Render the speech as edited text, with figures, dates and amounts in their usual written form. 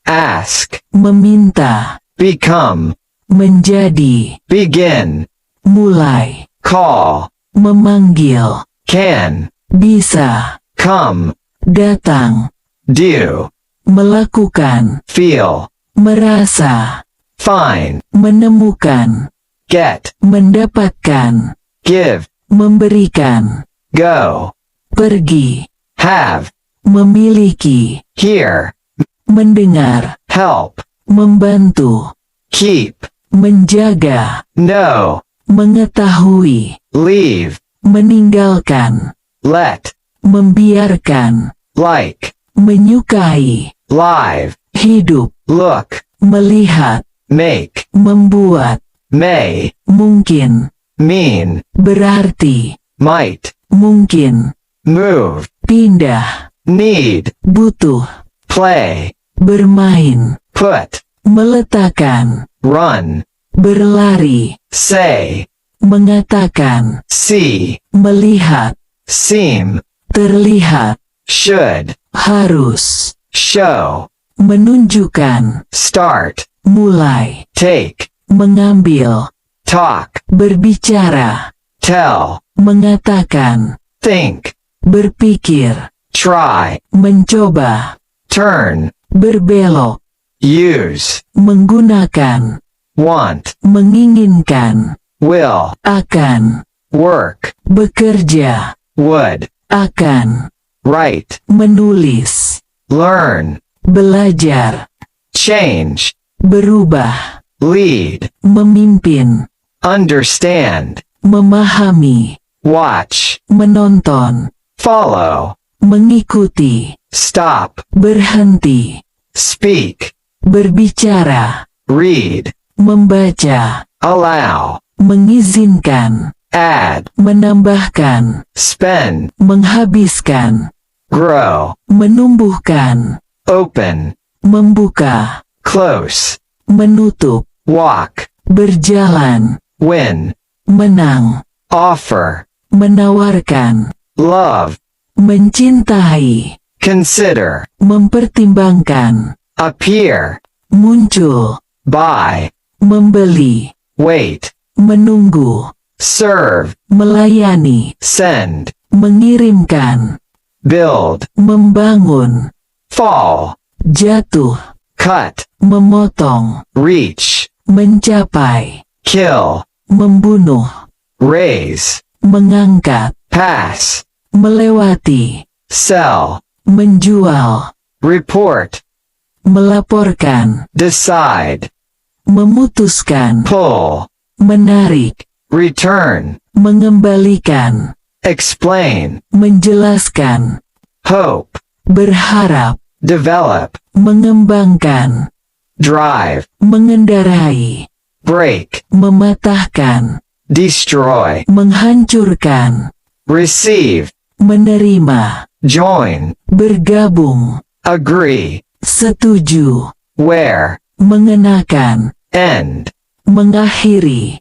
Ask. Meminta. Become. Menjadi. Begin. Mulai. Call. Memanggil. Can. Bisa. Come. Datang. Do. Melakukan. Feel. Merasa. Find. Menemukan. Get. Mendapatkan. Give. Memberikan. Go. Pergi. Have. Memiliki. Hear. Mendengar. Help. Membantu. Keep. Menjaga. Know. Mengetahui. Leave. Meninggalkan. Let. Membiarkan. Like. Menyukai. Live. Hidup. Look. Melihat. Make. Membuat. May. Mungkin. Mean. Berarti. Might. Mungkin. Move. Pindah. Need. Butuh. Play. Bermain. Put. Meletakkan. Run. Berlari. Say. Mengatakan. See. Melihat. Seem. Terlihat. Should. Harus. Show. Menunjukkan. Start. Mulai. Take. Mengambil. Talk. Berbicara. Tell. Mengatakan. Think. Berpikir. Try. Mencoba. Turn. Berbelok. Use. Menggunakan. Want. Menginginkan. Will. Akan. Work. Bekerja. Would. Akan. Write. Menulis. Learn. Belajar. Change. Berubah. Lead. Memimpin. Understand. Memahami. Watch. Menonton. Follow. Mengikuti. Stop. Berhenti. Speak. Berbicara. Read. Membaca. Allow. Mengizinkan. Add. Menambahkan. Spend. Menghabiskan. Grow. Menumbuhkan. Open. Membuka. Close. Menutup. Walk. Berjalan. Win. Menang. Offer. Menawarkan. Love. Mencintai. Consider. Mempertimbangkan. Appear. Muncul. Buy. Membeli. Wait. Menunggu. Serve. Melayani. Send. Mengirimkan. Build. Membangun. Fall. Jatuh. Cut. Memotong. Reach. Mencapai. Kill. Membunuh. Raise. Mengangkat. Pass. Melewati. Sell. Menjual. Report. Melaporkan. Decide. Memutuskan. Pull. Menarik. Return. Mengembalikan. Explain. Menjelaskan. Hope. Berharap. Develop. Mengembangkan. Drive. Mengendarai. Break. Mematahkan. Destroy. Menghancurkan. Receive. Menerima. Join. Bergabung. Agree. Setuju. Wear. Mengenakan. End. Mengakhiri.